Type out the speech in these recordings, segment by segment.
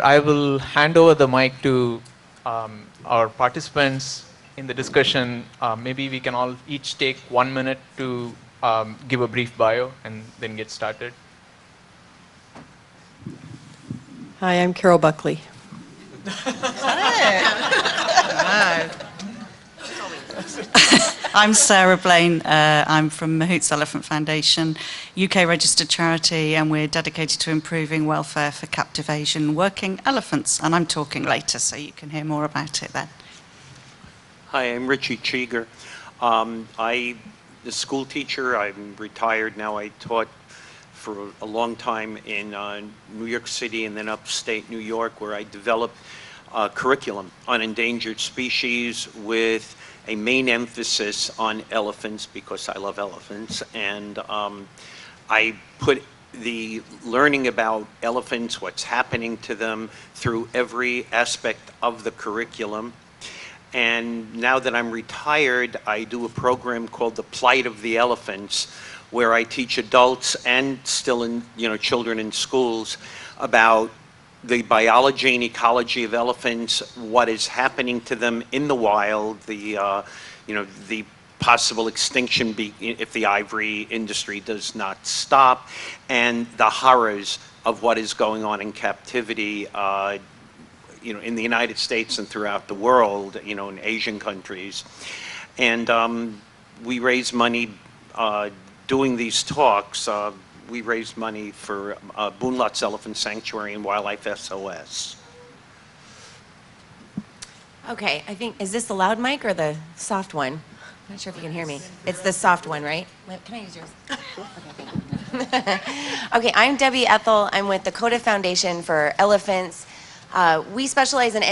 I will hand over the mic to our participants in the discussion. Maybe we can all each take 1 minute to give a brief bio and then get started. Hi, I'm Carol Buckley. I'm Sarah Blaine. I'm from Mahouts Elephant Foundation, UK registered charity, and we're dedicated to improving welfare for captive Asian working elephants. And I'm talking later, so you can hear more about it then. Hi, I'm Richie Chiger. I'm a school teacher. I'm retired now. I taught for a long time in New York City and then upstate New York, where I developed a curriculum on endangered species with a main emphasis on elephants because I love elephants. And I put the learning about elephants, what's happening to them, through every aspect of the curriculum. And now that I'm retired, I do a program called the Plight of the Elephants, where I teach adults and still in, children in schools about the biology and ecology of elephants, what is happening to them in the wild, the possible extinction if the ivory industry does not stop, and the horrors of what is going on in captivity, in the United States and throughout the world, in Asian countries. And we raise money doing these talks. We raised money for Boonlot's Elephant Sanctuary and Wildlife SOS. Okay, I think, is this the loud mic or the soft one? I'm not sure if you can hear me. It's the soft one, right? Can I use yours? Okay, okay, I'm Debbie Ethell. I'm with the Cota Foundation for Elephants. We specialize in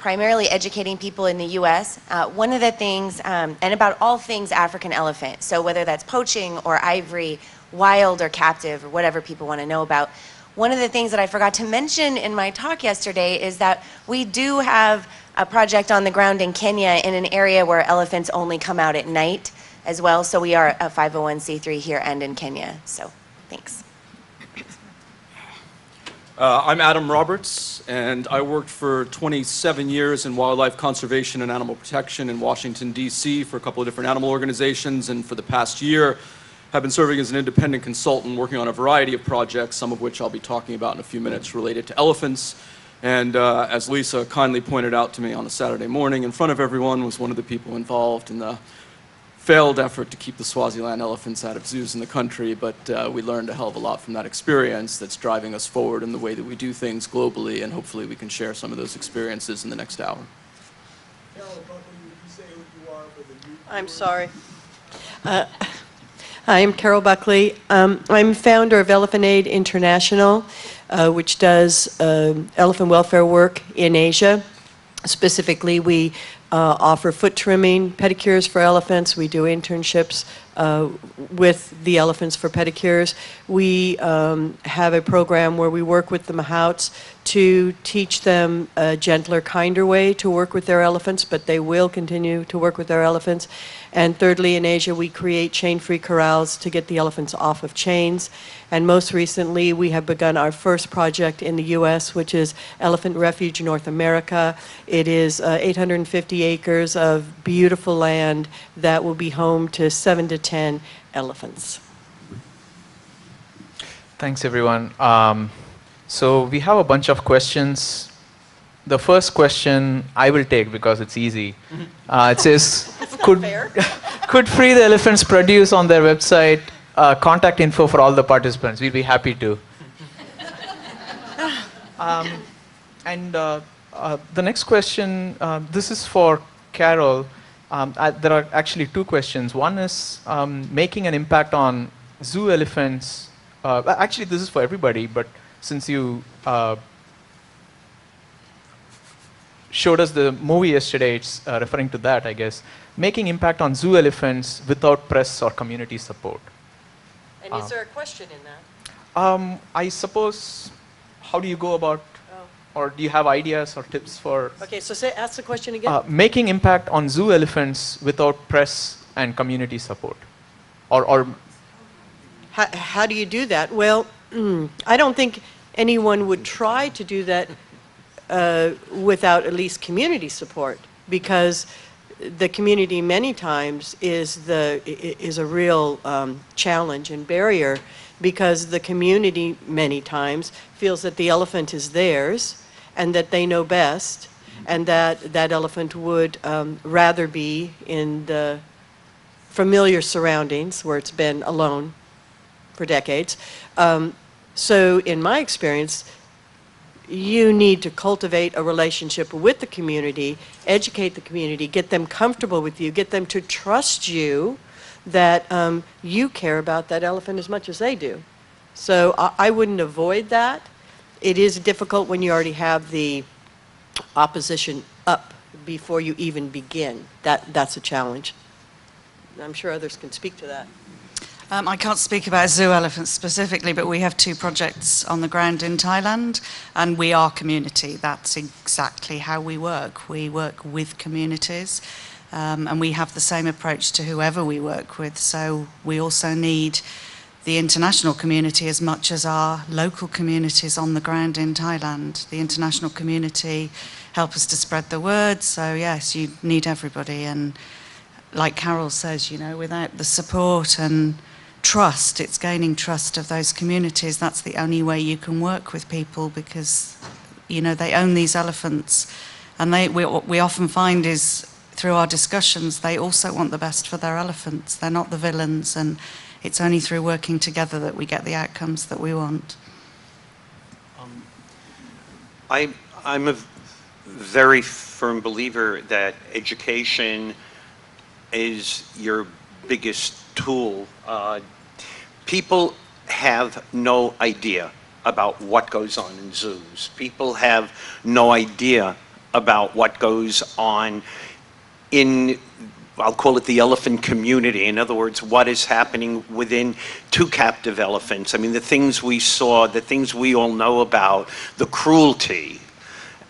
primarily educating people in the U.S. One of the things, and about all things African elephant, so whether that's poaching or ivory, wild or captive, or whatever people want to know about. One of the things that I forgot to mention in my talk yesterday is that we do have a project on the ground in Kenya in an area where elephants only come out at night as well. So we are a 501c3 here and in Kenya. So thanks. I'm Adam Roberts, and I worked for 27 years in wildlife conservation and animal protection in Washington, D.C. for a couple of different animal organizations, and for the past year have been serving as an independent consultant working on a variety of projects, some of which I'll be talking about in a few minutes related to elephants. And as Lisa kindly pointed out to me on a Saturday morning in front of everyone, was one of the people involved in the failed effort to keep the Swaziland elephants out of zoos in the country, but we learned a hell of a lot from that experience that's driving us forward in the way that we do things globally, and hopefully we can share some of those experiences in the next hour. Carol Buckley, would you say who you are for the new... I'm sorry. Hi, I'm Carol Buckley. I'm founder of Elephant Aid International, which does elephant welfare work in Asia. Specifically, we offer foot trimming, pedicures for elephants. We do internships with the elephants for pedicures. We have a program where we work with the Mahouts to teach them a gentler, kinder way to work with their elephants, but they will continue to work with their elephants. And thirdly, in Asia, we create chain-free corrals to get the elephants off of chains. And most recently, we have begun our first project in the U.S., which is Elephant Refuge North America. It is 850 acres of beautiful land that will be home to 7 to 10 elephants. Thanks, everyone. So we have a bunch of questions. The first question I will take because it's easy. It says, could Free the Elephants produce on their website contact info for all the participants? We'd be happy to. The next question, this is for Carol. There are actually two questions. One is making an impact on zoo elephants. Actually, this is for everybody, but since you showed us the movie yesterday, it's referring to that, I guess. Making impact on zoo elephants without press or community support. And is there a question in that? I suppose, how do you go about, or do you have ideas or tips for... Okay, so ask the question again. Making impact on zoo elephants without press and community support. Or How do you do that? Well, I don't think anyone would try to do that without at least community support, because the community many times is a real challenge and barrier, because the community many times feels that the elephant is theirs and that they know best, and that that elephant would rather be in the familiar surroundings where it's been alone for decades. So in my experience, you need to cultivate a relationship with the community, educate the community, get them comfortable with you, get them to trust you that you care about that elephant as much as they do. So I wouldn't avoid that. It is difficult when you already have the opposition up before you even begin. That's a challenge. I'm sure others can speak to that. I can't speak about zoo elephants specifically, but we have 2 projects on the ground in Thailand, and we are community. That's exactly how we work. We work with communities, and we have the same approach to whoever we work with. So we also need the international community as much as our local communities on the ground in Thailand. The international community help us to spread the word. So yes, you need everybody. And like Carol says, you know, without the support and trust, it's gaining trust of those communities. That's the only way you can work with people, because, you know, they own these elephants. And what we often find is, through our discussions, they also want the best for their elephants. They're not the villains, and it's only through working together that we get the outcomes that we want. I'm a very firm believer that education is your biggest tool. People have no idea about what goes on in zoos. People have no idea about what goes on in, I'll call it the elephant community. In other words, what is happening within 2 captive elephants. I mean, the things we saw, the things we all know about, the cruelty.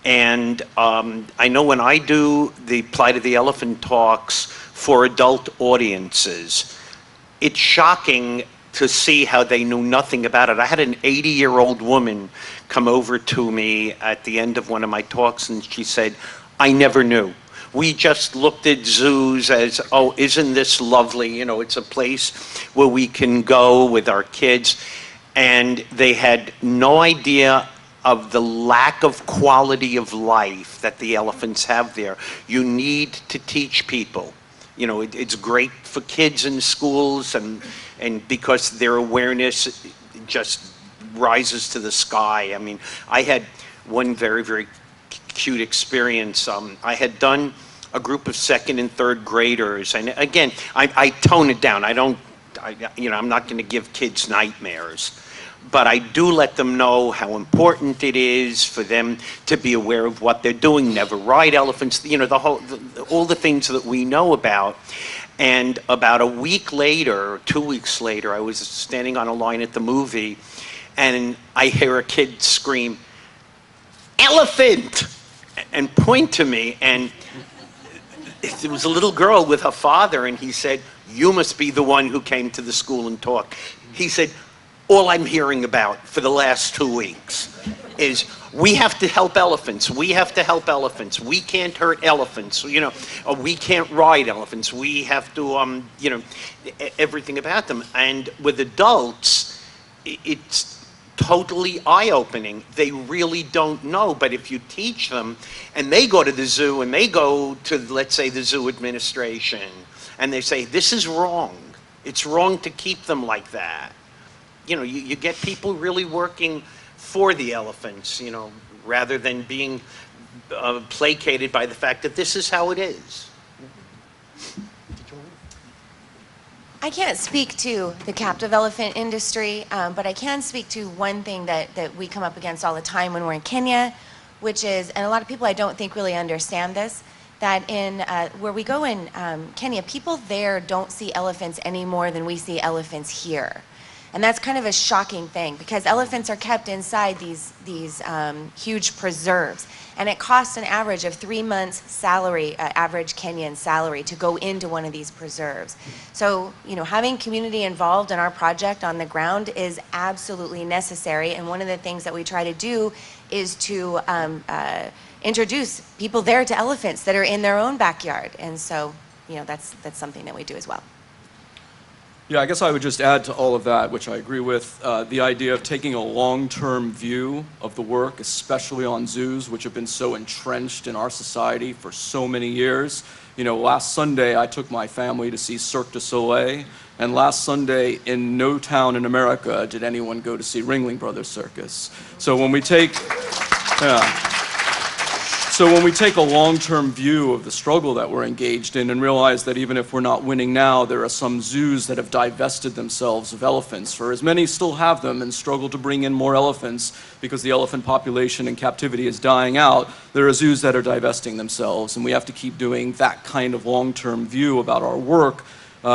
And I know when I do the Plight of the Elephant talks for adult audiences, it's shocking to see how they knew nothing about it. I had an 80-year-old woman come over to me at the end of one of my talks, and she said, I never knew. We just looked at zoos as, oh, isn't this lovely? You know, it's a place where we can go with our kids. And they had no idea of the lack of quality of life that the elephants have there. You need to teach people. You know, it's great for kids in schools, and because their awareness just rises to the sky. I mean, I had one very, very cute experience. I had done a group of 2nd and 3rd graders, and again, I tone it down. I'm not going to give kids nightmares, but I do let them know how important it is for them to be aware of what they're doing, never ride elephants, you know, all the things that we know about. And about a week later, 2 weeks later, I was standing on a line at the movie, and I hear a kid scream, "Elephant!" and point to me, and it was a little girl with her father, and he said, "You must be the one who came to the school and talked." He said, "All I'm hearing about for the last 2 weeks is we have to help elephants. We have to help elephants. We can't hurt elephants. You know, we can't ride elephants. We have to, you know, everything about them." And with adults, it's totally eye-opening. They really don't know, but if you teach them, and they go to the zoo, and they go to, let's say, the zoo administration, and they say, this is wrong. It's wrong to keep them like that. You know, you get people really working for the elephants, you know, rather than being placated by the fact that this is how it is. I can't speak to the captive elephant industry, but I can speak to one thing that we come up against all the time when we're in Kenya, which is, and a lot of people I don't think really understand this, that in where we go in Kenya, people there don't see elephants any more than we see elephants here. And that's kind of a shocking thing, because elephants are kept inside these huge preserves. And it costs an average of 3 months' salary, average Kenyan salary, to go into one of these preserves. So, you know, having community involved in our project on the ground is absolutely necessary. And one of the things that we try to do is to introduce people there to elephants that are in their own backyard. And so, you know, that's something that we do as well. Yeah, I guess I would just add to all of that, which I agree with, the idea of taking a long-term view of the work, especially on zoos, which have been so entrenched in our society for so many years. You know, last Sunday I took my family to see Cirque du Soleil, and last Sunday in no town in America did anyone go to see Ringling Brothers Circus. So when we take, So when we take a long-term view of the struggle that we're engaged in and realize that even if we're not winning now, there are some zoos that have divested themselves of elephants, for as many still have them and struggle to bring in more elephants because the elephant population in captivity is dying out, there are zoos that are divesting themselves, and we have to keep doing that kind of long-term view about our work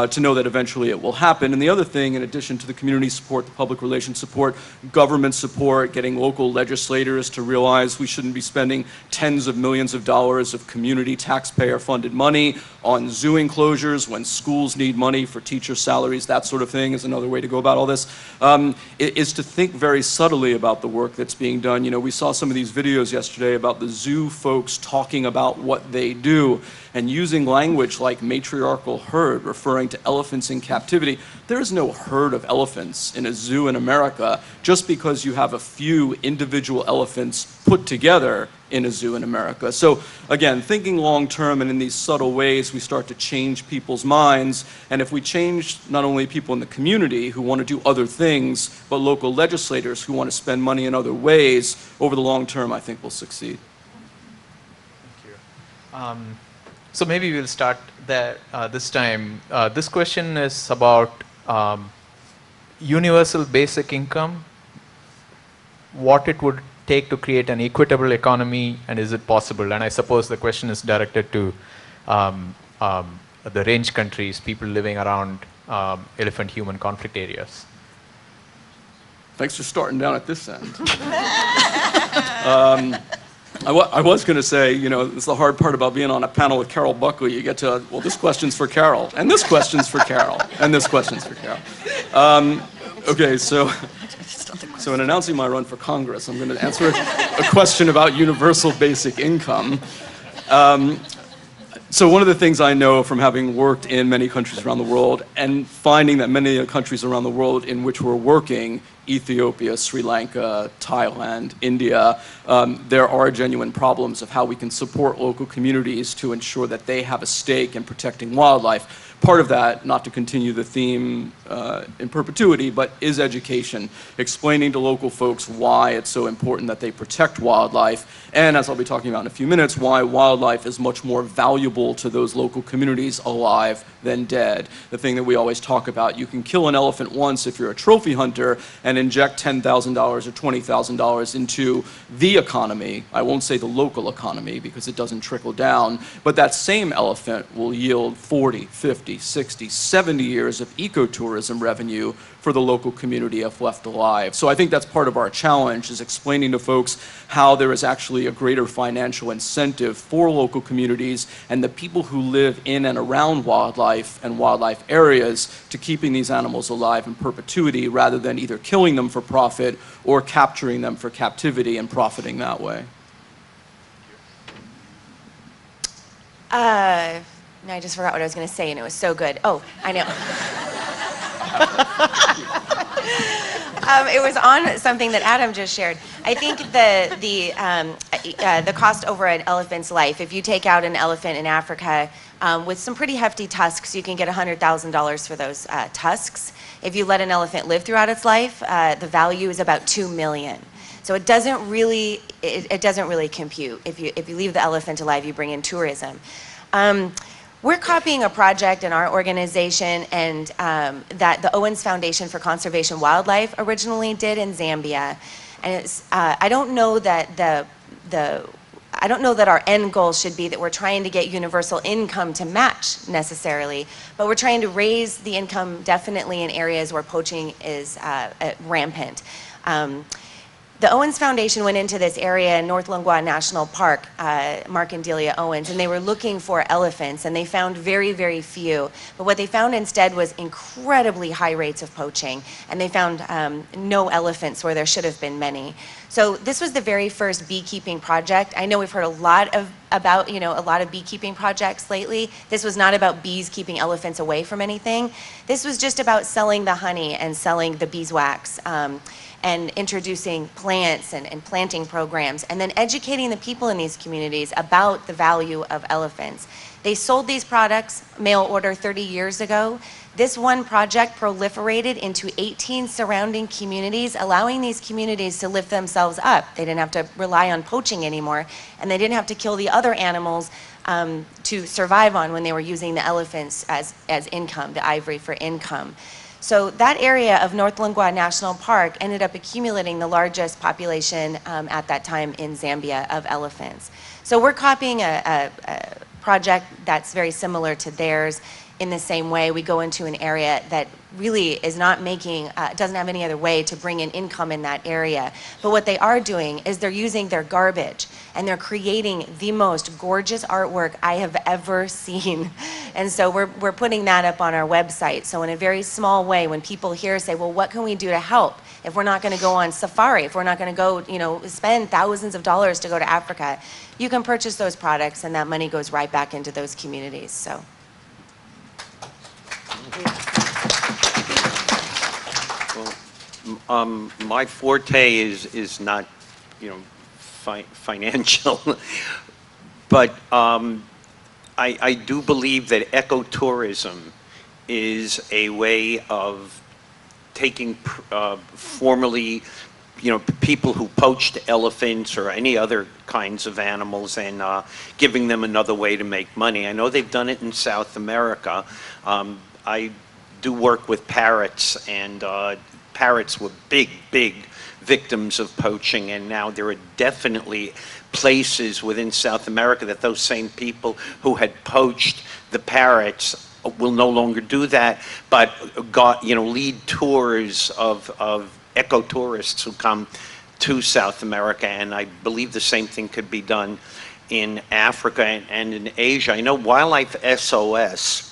to know that eventually it will happen. And the other thing, in addition to the community support, the public relations support, government support, getting local legislators to realize we shouldn't be spending tens of millions of dollars of community taxpayer-funded money on zoo enclosures when schools need money for teacher salaries, that sort of thing is another way to go about all this, is to think very subtly about the work that's being done. You know, we saw some of these videos yesterday about the zoo folks talking about what they do and using language like matriarchal herd, referring to elephants in captivity. There is no herd of elephants in a zoo in America just because you have a few individual elephants put together in a zoo in America. So again, thinking long term and in these subtle ways, we start to change people's minds. And if we change not only people in the community who want to do other things, but local legislators who want to spend money in other ways, over the long term, I think we'll succeed. Thank you. So maybe we'll start there this time. This question is about universal basic income, what it would take to create an equitable economy, and is it possible? And I suppose the question is directed to the range countries, people living around elephant-human conflict areas. Thanks for starting down at this end. I was going to say, you know, it's the hard part about being on a panel with Carol Buckley. You get to, well, this question's for Carol, and this question's for Carol, and this question's for Carol. Okay, so in announcing my run for Congress, I'm going to answer a question about universal basic income. So one of the things I know from having worked in many countries around the world and finding that many of the countries around the world in which we're working, Ethiopia, Sri Lanka, Thailand, India, there are genuine problems of how we can support local communities to ensure that they have a stake in protecting wildlife. Part of that, not to continue the theme in perpetuity, but is education, explaining to local folks why it's so important that they protect wildlife, and as I'll be talking about in a few minutes, why wildlife is much more valuable to those local communities alive than dead. The thing that we always talk about, you can kill an elephant once if you're a trophy hunter and inject $10,000 or $20,000 into the economy. I won't say the local economy because it doesn't trickle down, but that same elephant will yield 40, 50, 60, 70 years of ecotourism revenue for the local community if left alive. So I think that's part of our challenge, is explaining to folks how there is actually a greater financial incentive for local communities and the people who live in and around wildlife and wildlife areas to keeping these animals alive in perpetuity rather than either killing them for profit or capturing them for captivity and profiting that way. No, I just forgot what I was going to say, and it was so good. Oh, I know. It was on something that Adam just shared. I think the cost over an elephant's life, if you take out an elephant in Africa with some pretty hefty tusks, you can get $100,000 for those tusks. If you let an elephant live throughout its life, the value is about $2 million. So it doesn't really compute. If you leave the elephant alive, you bring in tourism. We're copying a project in our organization and that the Owens Foundation for Conservation Wildlife originally did in Zambia. And it's, I don't know that our end goal should be that we're trying to get universal income to match necessarily, but we're trying to raise the income definitely in areas where poaching is rampant. the Owens Foundation went into this area in North Lungwa National Park, Mark and Delia Owens, and they were looking for elephants, and they found very, very few. But what they found instead was incredibly high rates of poaching, and they found no elephants where there should have been many. So this was the very first beekeeping project. I know we've heard a lot about a lot of beekeeping projects lately. This was not about bees keeping elephants away from anything. This was just about selling the honey and selling the beeswax. And introducing plants and planting programs, and then educating the people in these communities about the value of elephants. They sold these products, mail order, 30 years ago. This one project proliferated into 18 surrounding communities, allowing these communities to lift themselves up. They didn't have to rely on poaching anymore, and they didn't have to kill the other animals to survive on when they were using the elephants as income, the ivory for income. So that area of North Lungwa National Park ended up accumulating the largest population at that time in Zambia of elephants. So we're copying a project that's very similar to theirs. In the same way, we go into an area that really is not making, doesn't have any other way to bring in income in that area. But what they are doing is they're using their garbage and they're creating the most gorgeous artwork I have ever seen. And so we're putting that up on our website. So in a very small way, when people here say, well, what can we do to help? If we're not going to go on safari, if we're not going to go, spend thousands of dollars to go to Africa, you can purchase those products and that money goes right back into those communities. So. Well, my forte is not, financial, but I do believe that ecotourism is a way of taking formerly, people who poached elephants or any other kinds of animals and giving them another way to make money. I know they've done it in South America. I do work with parrots, and parrots were big victims of poaching, and now there are definitely places within South America that those same people who had poached the parrots will no longer do that, but lead tours of ecotourists who come to South America, and I believe the same thing could be done in Africa and in Asia. I know Wildlife SOS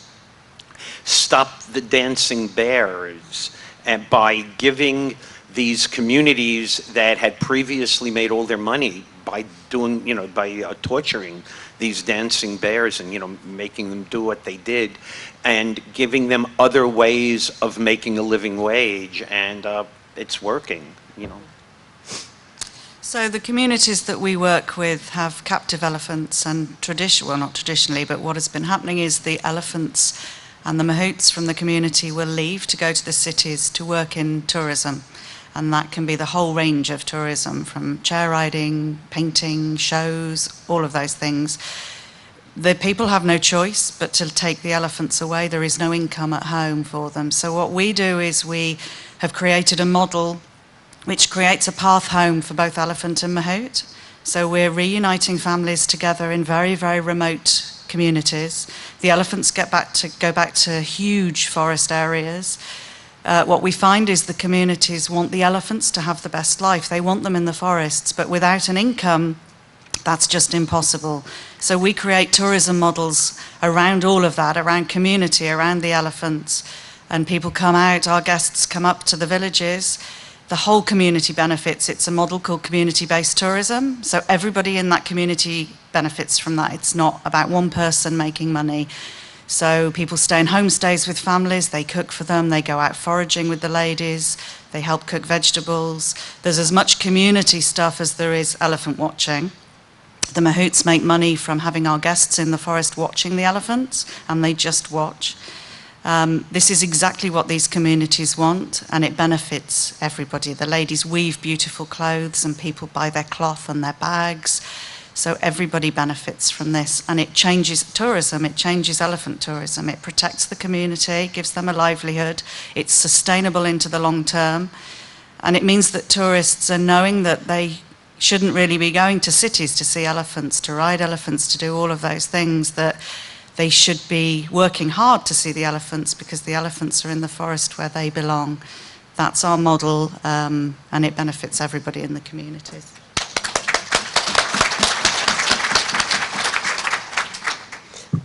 stopped the dancing bears and by giving these communities that had previously made all their money by doing, by torturing these dancing bears and, making them do what they did and giving them other ways of making a living wage, and it's working, So the communities that we work with have captive elephants, and well, not traditionally, but what has been happening is the elephants and the Mahouts from the community will leave to go to the cities to work in tourism. And that can be the whole range of tourism, from chair riding, painting, shows, all of those things. The people have no choice but to take the elephants away. There is no income at home for them. So what we do is we have created a model which creates a path home for both elephant and Mahout. So we're reuniting families together in very, very remote communities. The elephants go back to huge forest areas. What we find is the communities want the elephants to have the best life. They want them in the forests, but without an income, that's just impossible. So we create tourism models around all of that, around community, around the elephants, and people come out, our guests come up to the villages. The whole community benefits. It's a model called community-based tourism. So everybody in that community benefits from that. It's not about one person making money. So people stay in homestays with families, they cook for them, they go out foraging with the ladies, they help cook vegetables. There's as much community stuff as there is elephant watching. The Mahouts make money from having our guests in the forest watching the elephants, and they just watch. This is exactly what these communities want, and it benefits everybody. The ladies weave beautiful clothes, and people buy their cloth and their bags. So everybody benefits from this, and it changes tourism, it changes elephant tourism. It protects the community, gives them a livelihood, it's sustainable into the long term, and it means that tourists are knowing that they shouldn't really be going to cities to see elephants, to ride elephants, to do all of those things, that they should be working hard to see the elephants, because the elephants are in the forest where they belong. That's our model, and it benefits everybody in the communities.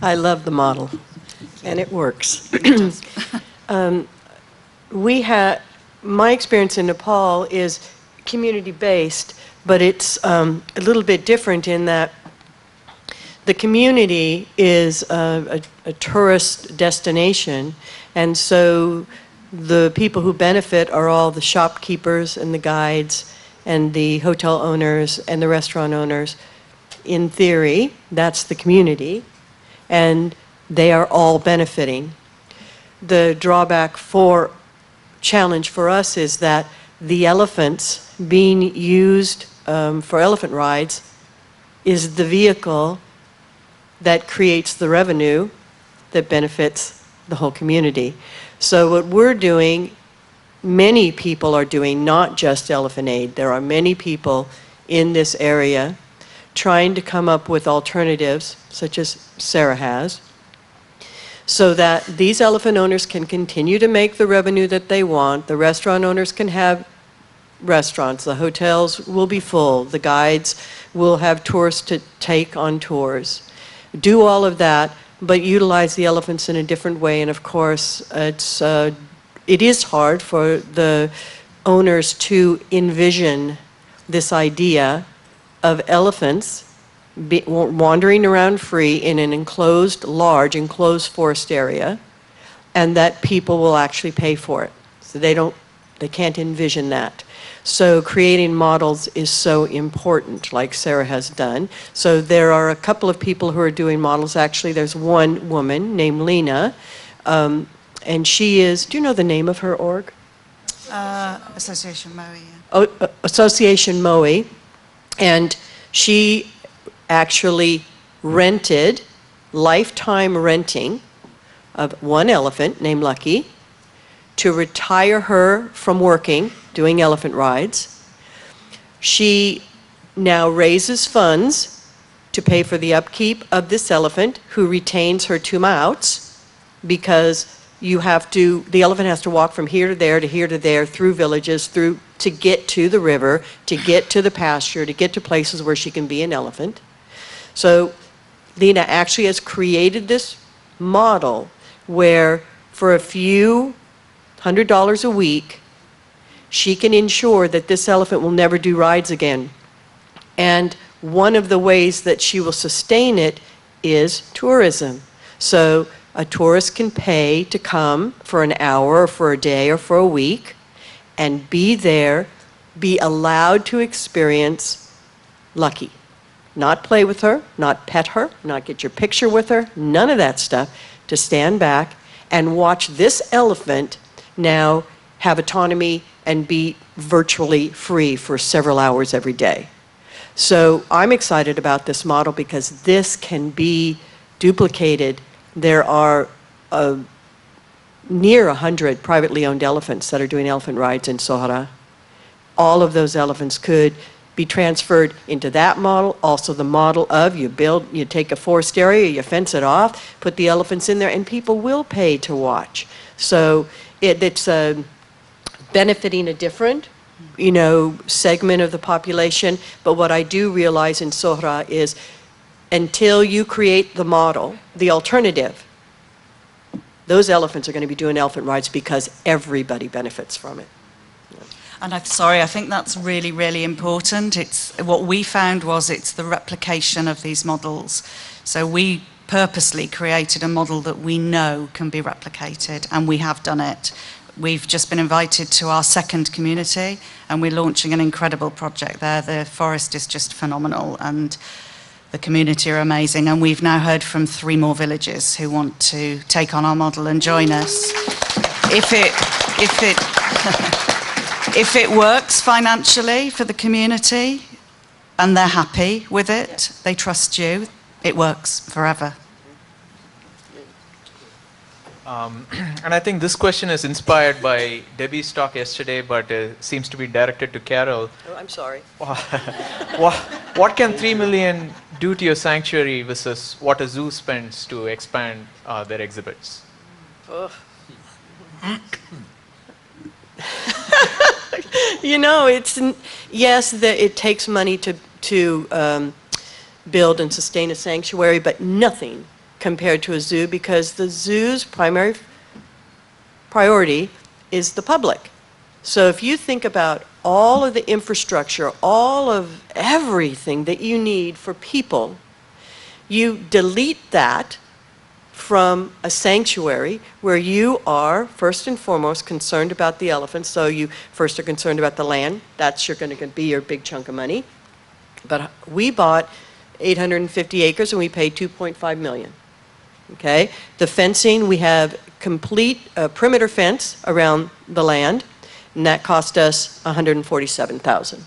I love the model, and it works. My experience in Nepal is community-based, but it's a little bit different in that the community is a tourist destination, and so the people who benefit are all the shopkeepers and the guides and the hotel owners and the restaurant owners. In theory, that's the community, and they are all benefiting. The challenge for us is that the elephants being used for elephant rides is the vehicle that creates the revenue that benefits the whole community. So what we're doing, many people are doing, not just Elephant Aid. There are many people in this area trying to come up with alternatives, such as Sarah has, so that these elephant owners can continue to make the revenue that they want. The restaurant owners can have restaurants. The hotels will be full. The guides will have tourists to take on tours. Do all of that, but utilize the elephants in a different way. And of course, it is hard for the owners to envision this idea of elephants wandering around free in an large enclosed forest area, and that people will actually pay for it. So they can't envision that. So creating models is so important, like Sarah has done. So there are a couple of people who are doing models. Actually, there's one woman named Lena, and she is, do you know the name of her org? Association MOE. Yeah. Oh, Association MOE. And she actually rented, lifetime renting of one elephant named Lucky to retire her from working, doing elephant rides. She now raises funds to pay for the upkeep of this elephant, who retains her 2 Mahouts, because the elephant has to walk from here to there, through villages, to get to the river, to get to the pasture, to get to places where she can be an elephant. So Lena actually has created this model where for a few $100 a week, she can ensure that this elephant will never do rides again. And one of the ways that she will sustain it is tourism. So a tourist can pay to come for an hour or for a day or for a week and be there, be allowed to experience Lucky. Not play with her, not pet her, not get your picture with her, none of that stuff. To stand back and watch this elephant now have autonomy and be virtually free for several hours every day. So I'm excited about this model because this can be duplicated. There are near 100 privately owned elephants that are doing elephant rides in Sohara. All of those elephants could be transferred into that model. Also the model of you take a forest area, you fence it off, put the elephants in there, and people will pay to watch. So it's benefiting a different, segment of the population. But what I do realize in Sohra is until you create the model, the alternative, those elephants are going to be doing elephant rides because everybody benefits from it. And I think that's really, really important. What we found was it's the replication of these models. So we purposely created a model that we know can be replicated, and we have done it. We've just been invited to our second community, and we're launching an incredible project there. The forest is just phenomenal, and the community are amazing. And we've now heard from 3 more villages who want to take on our model and join us. If it works financially for the community and they're happy with it, they trust you, it works forever. And I think this question is inspired by Debbie's talk yesterday, but seems to be directed to Carol. Oh, I'm sorry. What can 3 million do to your sanctuary versus what a zoo spends to expand their exhibits? You know, yes, it takes money to build and sustain a sanctuary, but nothing compared to a zoo, because the zoo's primary priority is the public. So if you think about all of the infrastructure, all of everything that you need for people, you delete that from a sanctuary where you are first and foremost concerned about the elephants. So you first are concerned about the land. That's going to be your big chunk of money. But we bought 850 acres and we paid $2.5 million. Okay? The fencing, we have complete perimeter fence around the land, and that cost us $147,000.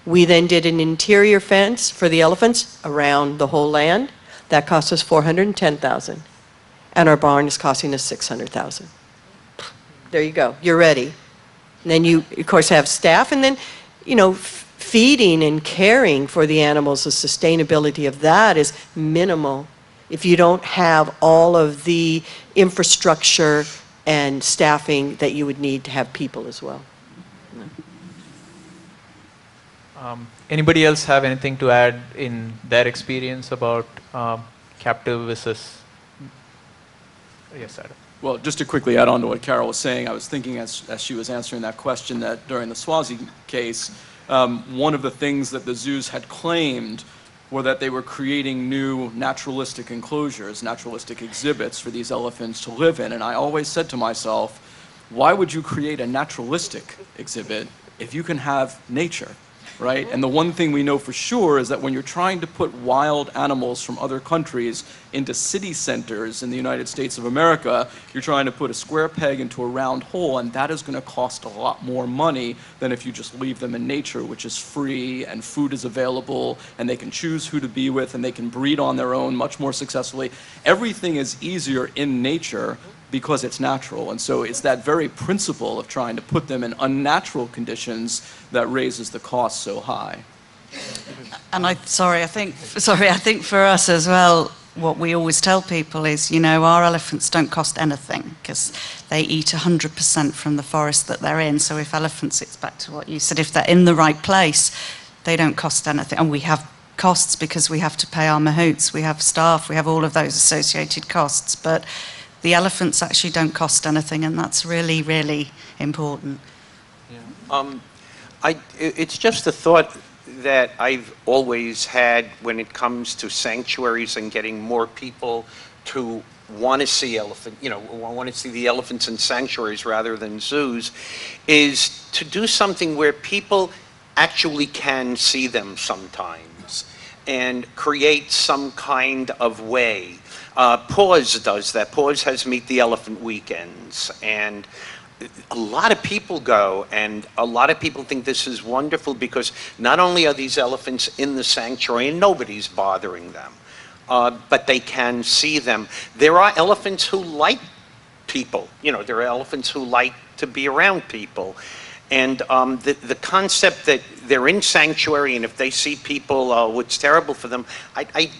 We then did an interior fence for the elephants around the whole land. That cost us $410,000. And our barn is costing us $600,000. There you go. You're ready. And then you, of course, have staff, and then, you know, feeding and caring for the animals, the sustainability of that is minimal if you don't have all of the infrastructure and staffing that you would need to have people as well. Anybody else have anything to add in their experience about captive versus? Yes, Adam. Well, just to quickly add on to what Carol was saying, I was thinking as she was answering that question that during the Swazi case, one of the things that the zoos had claimed were that they were creating new naturalistic enclosures, naturalistic exhibits for these elephants to live in. And I always said to myself, why would you create a naturalistic exhibit if you can have nature, right? And the one thing we know for sure is that when you're trying to put wild animals from other countries into city centers in the United States of America, you're trying to put a square peg into a round hole, and that is going to cost a lot more money than if you just leave them in nature, which is free and food is available and they can choose who to be with and they can breed on their own much more successfully. Everything is easier in nature because it's natural. And so it's that very principle of trying to put them in unnatural conditions that raises the cost so high. And I think for us as well, what we always tell people is, you know, our elephants don't cost anything because they eat 100% from the forest that they're in. So if elephants, it's back to what you said, if they're in the right place, they don't cost anything. And we have costs because we have to pay our mahouts, we have staff, we have all of those associated costs. But the elephants actually don't cost anything, and that's really, really important. Yeah. It's just a thought that I've always had when it comes to sanctuaries and getting more people to want to see want to see the elephants in sanctuaries rather than zoos, is to do something where people actually can see them sometimes and create some kind of way. Paws does that. Paws has Meet the Elephant weekends, and a lot of people go, and a lot of people think this is wonderful because not only are these elephants in the sanctuary and nobody's bothering them, but they can see them. There are elephants who like people. You know, there are elephants who like to be around people. And the concept that they're in sanctuary and if they see people, it's terrible for them, I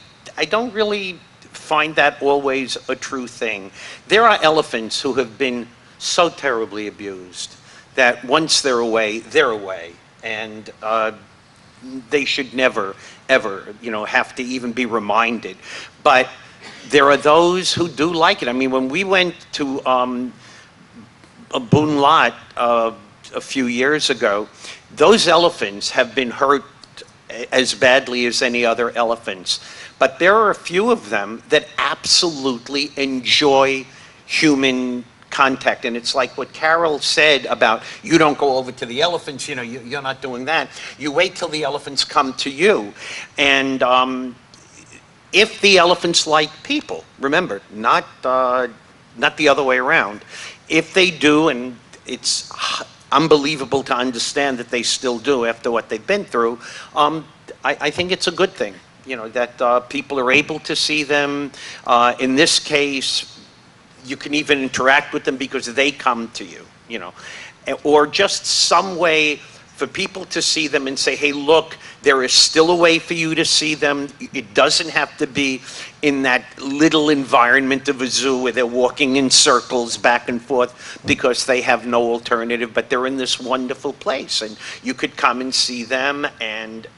don't really find that always a true thing. There are elephants who have been so terribly abused that once they're away, and they should never, ever, have to even be reminded. But there are those who do like it. I mean, when we went to a Boone lot a few years ago, those elephants have been hurt as badly as any other elephants. But there are a few of them that absolutely enjoy human contact. And it's like what Carol said about you don't go over to the elephants, you're not doing that. You wait till the elephants come to you. And if the elephants like people, remember, not the other way around, if they do, and it's unbelievable to understand that they still do after what they've been through, I think it's a good thing, that people are able to see them. In this case, you can even interact with them because they come to you, or just some way for people to see them and say, hey, look, there is still a way for you to see them. It doesn't have to be in that little environment of a zoo where they're walking in circles back and forth because they have no alternative, but they're in this wonderful place. And you could come and see them and,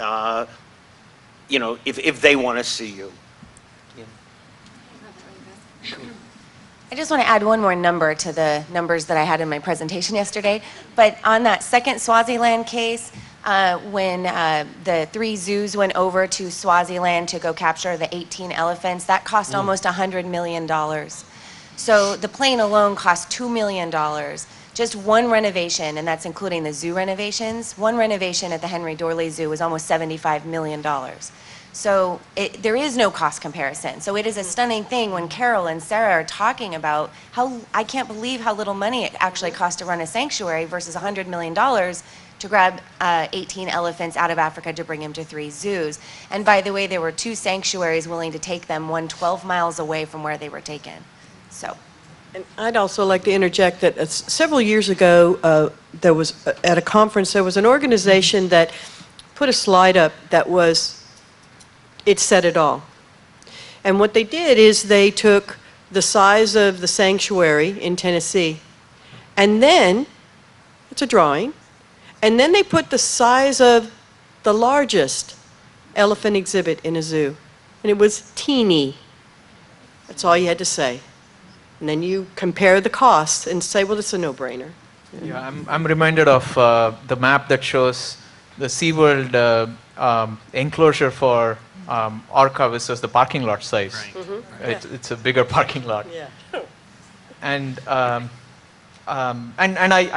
you know, if they want to see you. I just want to add one more number to the numbers that I had in my presentation yesterday. But on that second Swaziland case, when the 3 zoos went over to Swaziland to go capture the 18 elephants, that cost almost $100 million. So the plane alone cost $2 million. Just one renovation, and that's including the zoo renovations, one renovation at the Henry Dorley Zoo was almost $75 million. So there is no cost comparison. So it is a stunning thing when Carol and Sarah are talking about how, I can't believe how little money it actually costs to run a sanctuary versus $100 million to grab 18 elephants out of Africa to bring them to 3 zoos. And by the way, there were 2 sanctuaries willing to take them, one 12 miles away from where they were taken. So. And I'd also like to interject that several years ago, there was, at a conference, there was an organization that put a slide up that was, it said it all. And what they did is they took the size of the sanctuary in Tennessee, and then, it's a drawing, and then they put the size of the largest elephant exhibit in a zoo. And it was teeny. That's all you had to say. And then you compare the costs and say, well, it's a no-brainer. Yeah, I'm reminded of the map that shows the SeaWorld enclosure for Orca versus the parking lot size. Right. It's a bigger parking lot. Yeah. And I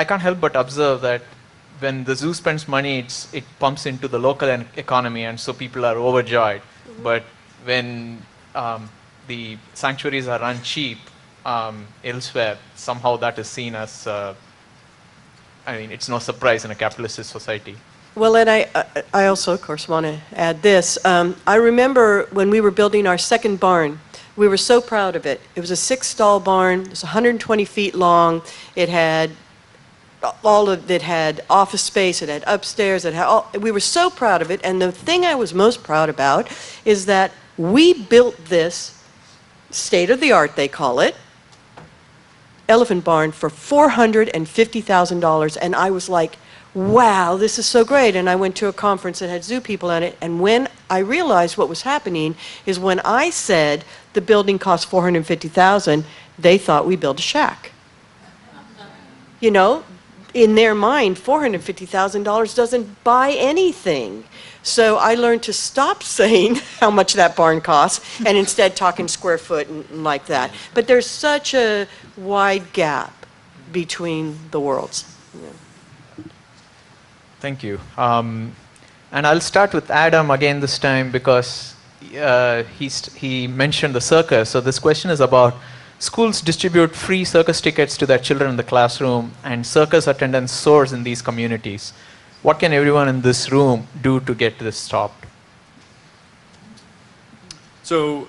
can't help but observe that when the zoo spends money, it pumps into the local economy, and so people are overjoyed. But when the sanctuaries are run cheap elsewhere, somehow that is seen as, I mean, it's no surprise in a capitalist society. Well, and I also, of course, want to add this. I remember when we were building our second barn, we were so proud of it. It was a 6-stall barn. It was 120 feet long. It had it had office space. It had upstairs. It had we were so proud of it. And the thing I was most proud about is that we built this state-of-the-art, they call it, elephant barn for $450,000. And I was like, wow, this is so great. And I went to a conference that had zoo people on it, and when I realized what was happening is when I said the building cost $450,000, they thought we built a shack. You know, in their mind, $450,000 doesn't buy anything. So I learned to stop saying how much that barn costs and instead talk in square foot and like that. But there's such a wide gap between the worlds. Yeah. Thank you. And I'll start with Adam again this time because he mentioned the circus. So this question is about schools distribute free circus tickets to their children in the classroom, and circus attendance soars in these communities. What can everyone in this room do to get this stopped? So,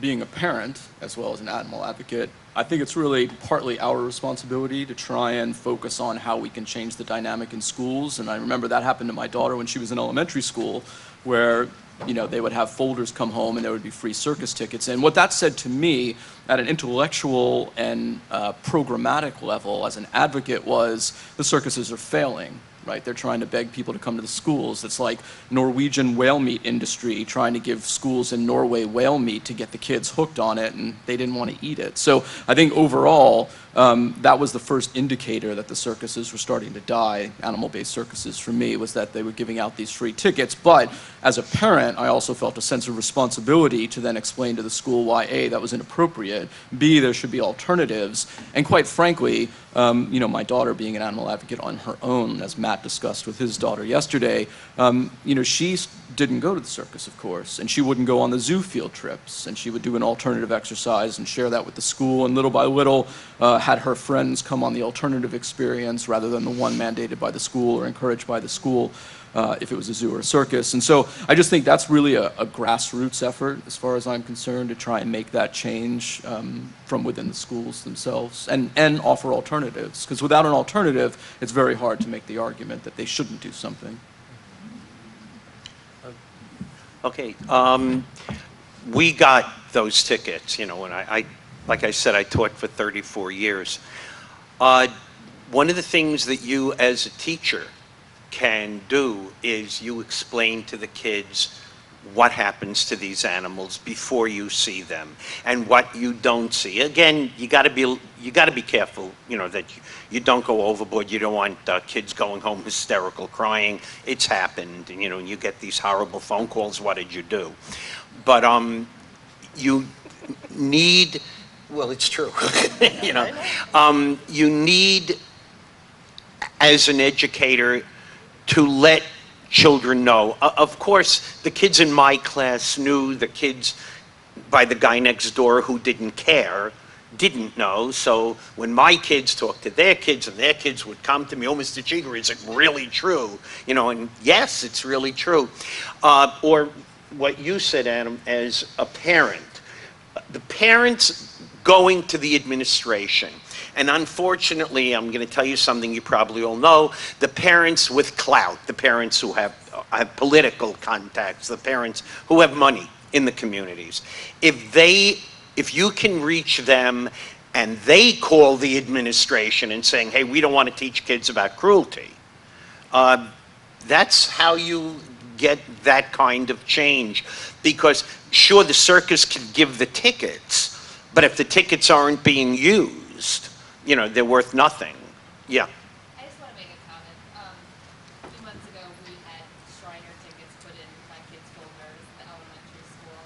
being a parent, as well as an animal advocate, I think it's really partly our responsibility to try and focus on how we can change the dynamic in schools. And I remember that happened to my daughter when she was in elementary school, where, you know, they would have folders come home and there would be free circus tickets. And what that said to me at an intellectual and programmatic level as an advocate was the circuses are failing. Right? They're trying to beg people to come to the schools. It's like Norwegian whale meat industry trying to give schools in Norway whale meat to get the kids hooked on it, and they didn't want to eat it. So I think overall, that was the first indicator that the circuses were starting to die, animal-based circuses for me, was that they were giving out these free tickets. But as a parent, I also felt a sense of responsibility to then explain to the school why, A, that was inappropriate, B, there should be alternatives, and quite frankly, you know, my daughter being an animal advocate on her own, as Matt discussed with his daughter yesterday, you know, she didn't go to the circus, of course, and she wouldn't go on the zoo field trips, and she would do an alternative exercise and share that with the school, and little by little had her friends come on the alternative experience rather than the one mandated by the school or encouraged by the school. if it was a zoo or a circus. And so I just think that's really a grassroots effort, as far as I'm concerned, to try and make that change from within the schools themselves and offer alternatives. Because without an alternative, it's very hard to make the argument that they shouldn't do something. Okay, we got those tickets, you know, and I like I said, I taught for 34 years. One of the things that you as a teacher can do is you explain to the kids what happens to these animals before you see them and what you don't see. Again, you got to be careful, you know, that you don't go overboard. You don't want kids going home hysterical, crying. It's happened, and you know, you get these horrible phone calls. What did you do? But you need. Well, it's true. You know, you need, as an educator, to let children know. Of course, the kids in my class knew. The kids by the guy next door who didn't care didn't know. So when my kids talked to their kids and their kids would come to me, "Oh, Mr. Chiger, is it really true?" You know, and yes, it's really true. Or what you said, Adam, as a parent, the parents going to the administration. And unfortunately, I'm going to tell you something you probably all know, the parents with clout, the parents who have political contacts, the parents who have money in the communities. If you can reach them and they call the administration and saying, "Hey, we don't want to teach kids about cruelty," that's how you get that kind of change. Because sure, the circus can give the tickets, but if the tickets aren't being used, you know, they're worth nothing. Yeah. I just want to make a comment. A few months ago, we had Shriner tickets put in my kids' folders at the elementary school,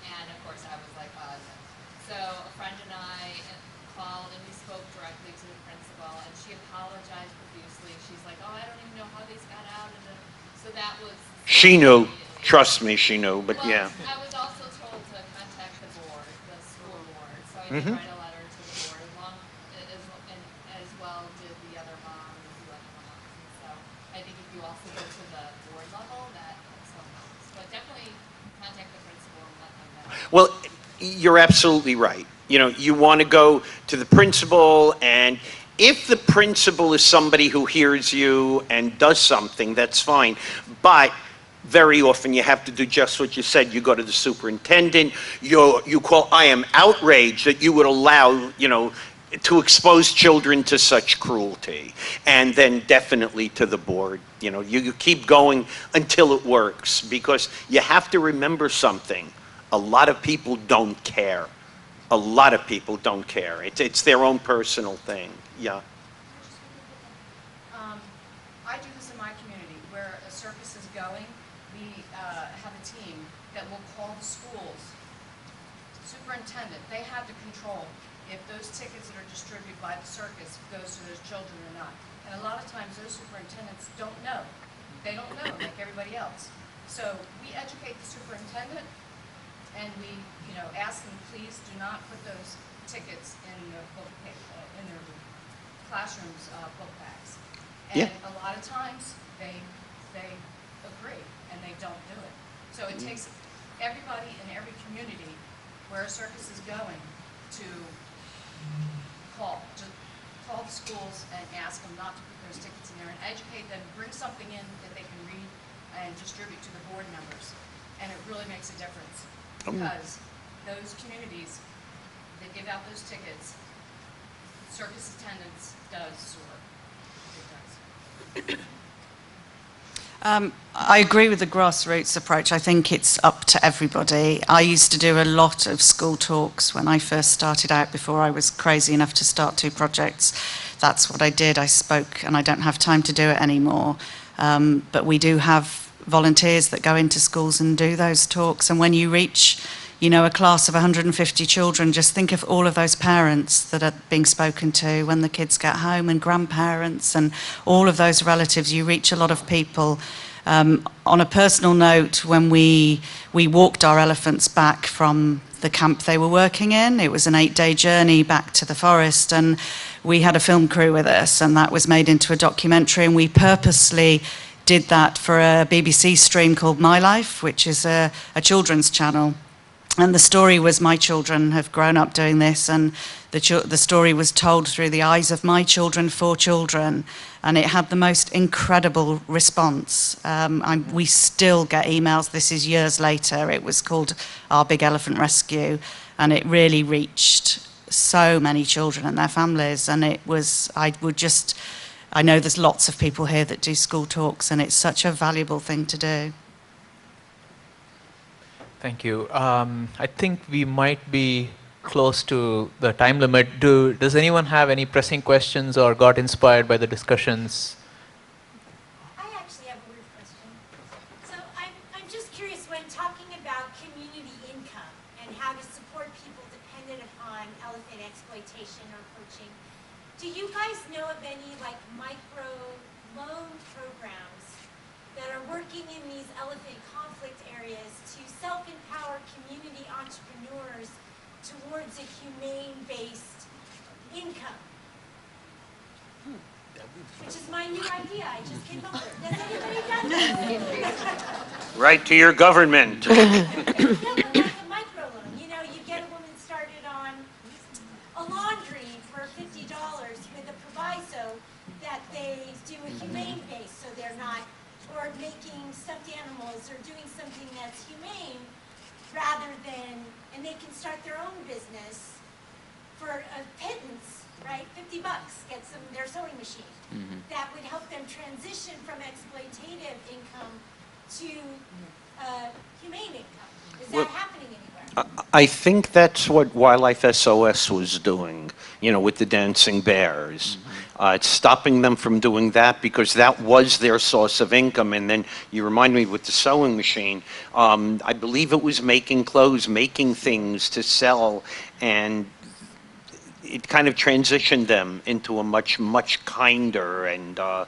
and of course, I was like, oh, no. So a friend and I called, and we spoke directly to the principal, and she apologized profusely. She's like, "Oh, I don't even know how these got out," and so that was. She knew. Trust me, she knew. But well, yeah. I was also told to contact the board, the school board, so I did write a letter to the board, as well did the other moms and the other moms. And so I think if you also go to the board level, that also helps. But definitely contact the principal and let them know. Well, you're absolutely right. You know, you want to go to the principal, and if the principal is somebody who hears you and does something, that's fine. But very often you have to do just what you said. You go to the superintendent, you call. I am outraged that you would allow, you know, to expose children to such cruelty. And then definitely to the board. You know, you keep going until it works, because you have to remember something. A lot of people don't care. A lot of people don't care. It's their own personal thing. Yeah. I do this in my community where a circus is going. We have a team that will call the schools. Superintendent, they have the control if those tickets that are distributed by the circus goes to those children or not. And a lot of times those superintendents don't know. They don't know like everybody else. So we educate the superintendent and we, you know, ask them, please do not put those tickets in their book in their classrooms book bags. And a lot of times they agree and they don't do it. So it takes everybody in every community where a circus is going to call the schools and ask them not to put those tickets in there and educate them, bring something in that they can read and distribute to the board members. And it really makes a difference because those communities that give out those tickets, circus attendance does soar. It does. I agree with the grassroots approach. I think it's up to everybody. I used to do a lot of school talks when I first started out, before I was crazy enough to start 2 projects. That's what I did. I spoke, and I don't have time to do it anymore. But we do have volunteers that go into schools and do those talks. And when you reach, you know, a class of 150 children, just think of all of those parents that are being spoken to when the kids get home, and grandparents and all of those relatives. You reach a lot of people. On a personal note, when we walked our elephants back from the camp they were working in, it was an 8-day journey back to the forest, and we had a film crew with us, and that was made into a documentary, and we purposely did that for a BBC stream called My Life, which is a children's channel. And the story was my children have grown up doing this, and the story was told through the eyes of my children for children, and it had the most incredible response. We still get emails, this is years later, it was called Our Big Elephant Rescue, and it really reached so many children and their families, and it was, I know there's lots of people here that do school talks, and it's such a valuable thing to do. Thank you. I think we might be close to the time limit. Does anyone have any pressing questions or got inspired by the discussions? I actually have a weird question. So I'm just curious, when talking about community income and how to support people dependent upon elephant exploitation or poaching, do you guys know of any like micro loan programs that are working in these elephant conflict areas to self-empower community entrepreneurs towards a humane-based income? Which is my new idea. I just came up with. Has anybody done that? Right to your government. Yeah, but like a microloan. You know, you get a woman started on a laundry for $50 with a proviso that they do a humane base, so they're not, or making stuffed animals or doing something that's humane rather than, and they can start their own business for a pittance, right? $50 gets them their sewing machine. That would help them transition from exploitative income to humane income. Is that happening anywhere? I think that's what Wildlife SOS was doing, you know, with the dancing bears. It's stopping them from doing that because that was their source of income. And then you remind me with the sewing machine, I believe it was making clothes, making things to sell, and it kind of transitioned them into a much, much kinder and I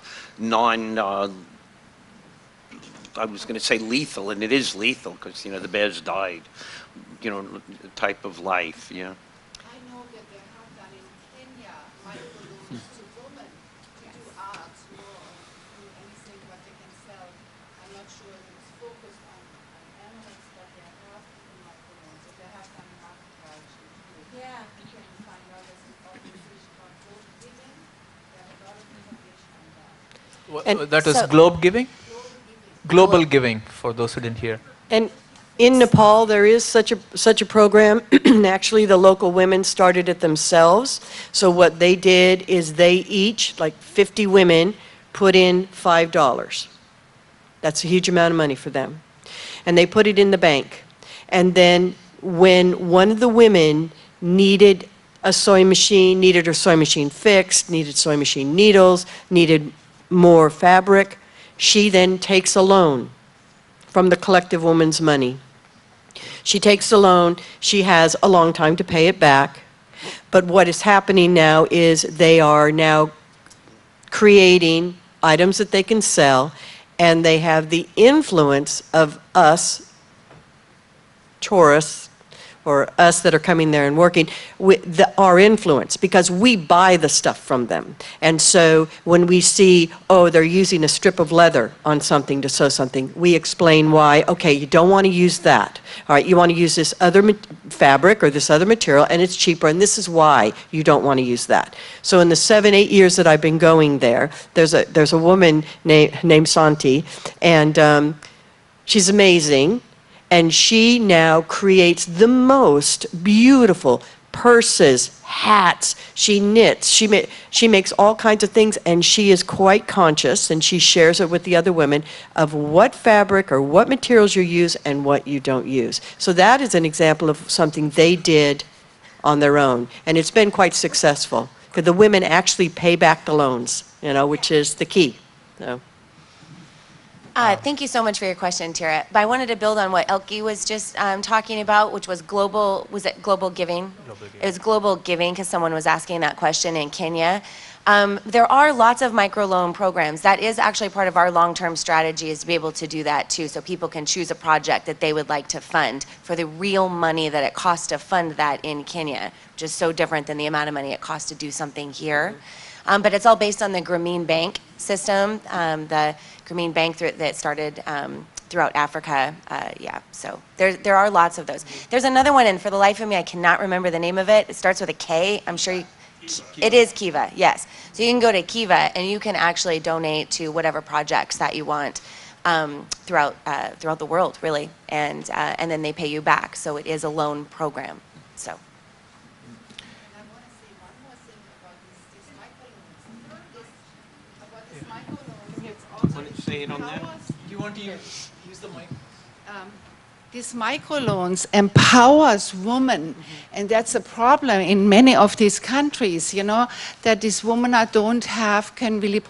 was going to say lethal, and it is lethal because, you know, the bears died, you know, type of life, yeah. I know that they have done in Kenya microloans to women to do art or do anything what they can sell. I'm not sure if it's focused on animals, but they have given microloans. So they have done market outreach too. Yeah. You can find out there's an organization called Globe Giving. They have a lot of information on that. And That is so- Globe Giving? Global Giving, for those who didn't hear. And in Nepal, there is such a program. Actually, the local women started it themselves. So what they did is they each, like 50 women, put in $5. That's a huge amount of money for them. And they put it in the bank. And then when one of the women needed a sewing machine, needed her sewing machine fixed, needed sewing machine needles, needed more fabric, she then takes a loan from the collective woman's money. She takes a loan, she has a long time to pay it back, but what is happening now is they are now creating items that they can sell, and they have the influence of us, tourists, or us that are coming there and working, with our influence, because we buy the stuff from them. And so when we see, oh, they're using a strip of leather on something to sew something, we explain why, okay, you don't want to use that. All right, you want to use this other fabric or this other material, and it's cheaper, and this is why you don't want to use that. So in the 7-8 years that I've been going there, there's a woman named Santi, and she's amazing. And she now creates the most beautiful purses, hats. She knits. She makes all kinds of things, and she is quite conscious, and she shares it with the other women of what fabric or what materials you use and what you don't use. So that is an example of something they did on their own, and it's been quite successful because the women actually pay back the loans, you know, which is the key. So. Thank you so much for your question, Tira. But I wanted to build on what Elke was just talking about, which was global, was it global giving? Global giving. It was global giving because someone was asking that question in Kenya. There are lots of microloan programs. That is actually part of our long-term strategy, is to be able to do that too, so people can choose a project that they would like to fund for the real money that it costs to fund that in Kenya, which is so different than the amount of money it costs to do something here. But it's all based on the Grameen Bank system, the Grameen Bank that started throughout Africa. Yeah, so there are lots of those. There's another one, and for the life of me, I cannot remember the name of it. It starts with a K. I'm sure it is Kiva, yes. So you can go to Kiva, and you can actually donate to whatever projects that you want throughout the world, really, and then they pay you back. So it is a loan program. So. Say it on that. Do you want to use the mic? These microloans empowers women, and that's a problem in many of these countries, you know, that these women can really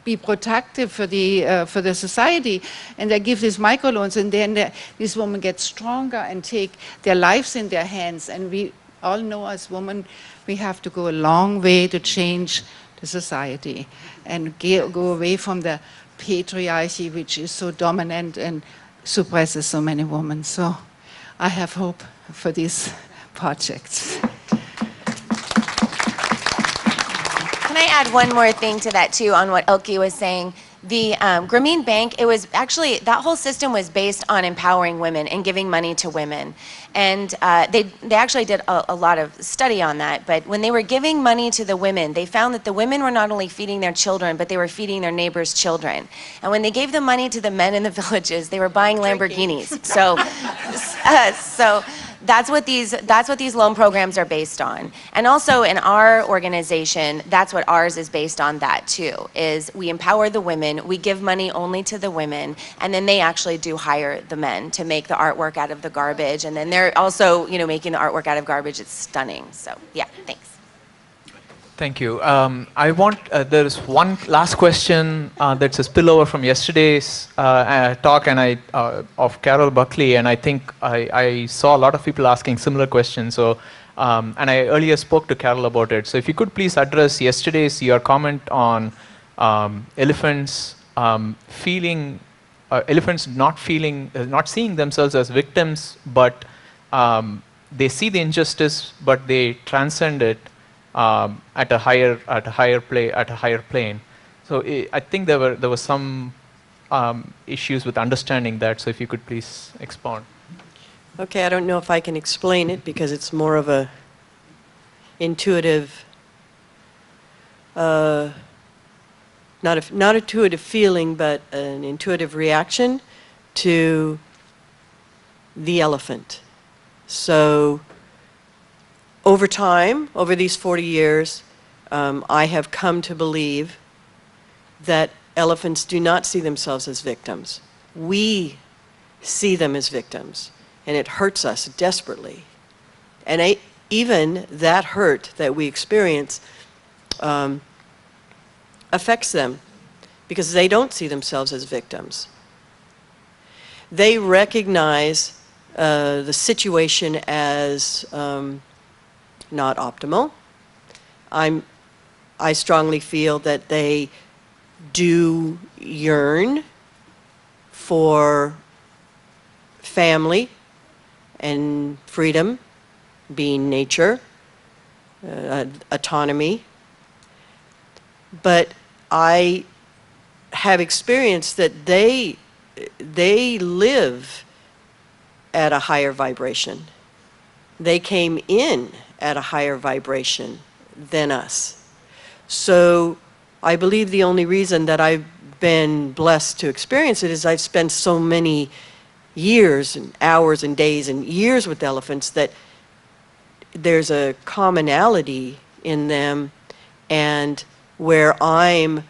be productive for the society, and they give these microloans, and then these women get stronger and take their lives in their hands. And we all know as women, we have to go a long way to change the society and go away from the patriarchy, which is so dominant and suppresses so many women. So I have hope for these projects. Can I add one more thing to that too on what Elke was saying? The Grameen Bank, it was actually, that whole system was based on empowering women and giving money to women. And they actually did a lot of study on that. But when they were giving money to the women, they found that the women were not only feeding their children, but they were feeding their neighbors' children. And when they gave the money to the men in the villages, they were buying Lamborghinis. So, so that's what these loan programs are based on. And also in our organization, that's what ours is based on that too, is we empower the women, we give money only to the women, and then they actually do hire the men to make the artwork out of the garbage. And then they're also, you know, making the artwork out of garbage. It's stunning. So yeah, thanks. Thank you. There is one last question that's a spillover from yesterday's talk of Carol Buckley, and I think I saw a lot of people asking similar questions. So, and I earlier spoke to Carol about it. So, if you could please address your comment on elephants elephants not seeing themselves as victims, but they see the injustice, but they transcend it. At a higher plane. So I think there were some issues with understanding that. So if you could please expound. Okay, I don't know if I can explain it because it's more of a intuitive, not intuitive feeling, but an intuitive reaction to the elephant. So over time, over these 40 years, I have come to believe that elephants do not see themselves as victims. We see them as victims, and it hurts us desperately. And even that hurt that we experience affects them because they don't see themselves as victims. They recognize the situation as not optimal. I strongly feel that they do yearn for family and freedom, being nature, autonomy. But I have experienced that they live at a higher vibration. They came in at a higher vibration than us. So I believe the only reason that I've been blessed to experience it is I've spent so many years and hours and days and years with elephants that there's a commonality in them, and where I'm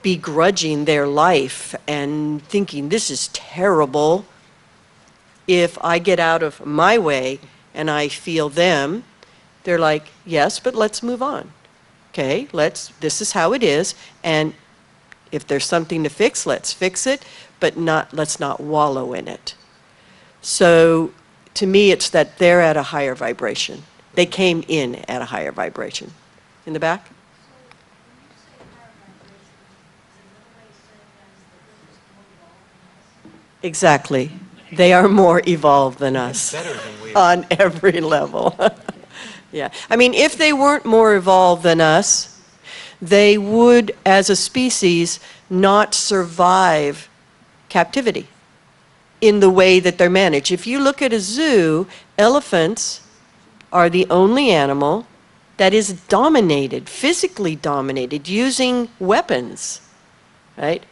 begrudging their life and thinking this is terrible, if I get out of my way and I feel them, they're like, yes, but let's move on. Okay, this is how it is, and if there's something to fix, let's fix it, but let's not wallow in it. So to me, it's that they're at a higher vibration. They came in at a higher vibration. In the back? Exactly. They are more evolved than us on every level. Yeah. I mean, if they weren't more evolved than us, they would, as a species, not survive captivity in the way that they're managed. If you look at a zoo, elephants are the only animal that is dominated, physically dominated, using weapons, right?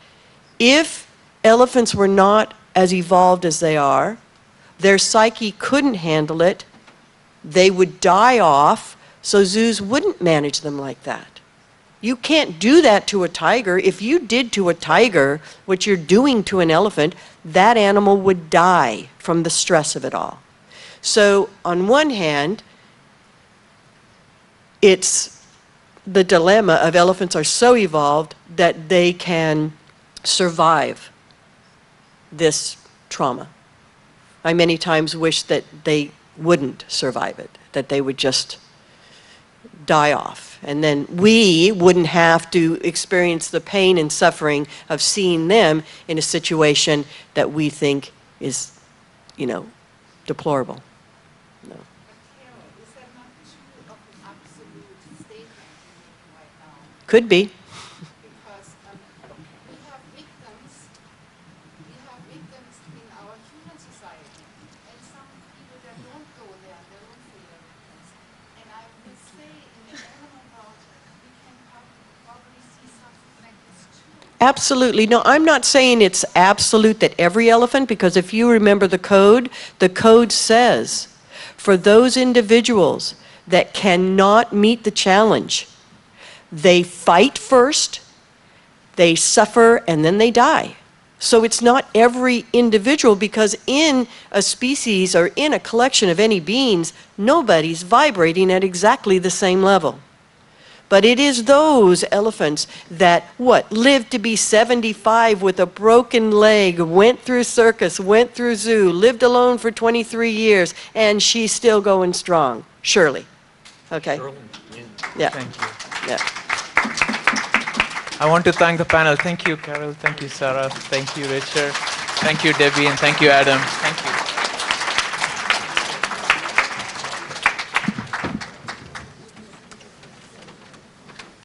If elephants were not as evolved as they are, their psyche couldn't handle it, they would die off, so zoos wouldn't manage them like that. You can't do that to a tiger. If you did to a tiger what you're doing to an elephant, that animal would die from the stress of it all. So on one hand, it's the dilemma of elephants are so evolved that they can survive this trauma. I many times wish that they wouldn't survive it, that they would just die off. And then we wouldn't have to experience the pain and suffering of seeing them in a situation that we think is, you know, deplorable. No. Could be. Because we have victims in our human society, and some people that don't go there, they don't feel their victims. And I would say in the animal world, we can probably see something like this too. Absolutely. No, I'm not saying it's absolute that every elephant, because if you remember the code says for those individuals that cannot meet the challenge, they fight first, they suffer, and then they die. So it's not every individual, because in a species or in a collection of any beings, nobody's vibrating at exactly the same level. But it is those elephants that, lived to be 75 with a broken leg, went through circus, went through zoo, lived alone for 23 years, and she's still going strong. Shirley. Okay? Shirley. Yeah. Thank you. Yeah. I want to thank the panel. Thank you, Carol. Thank you, Sarah. Thank you, Richard. Thank you, Debbie. And thank you, Adam. Thank you.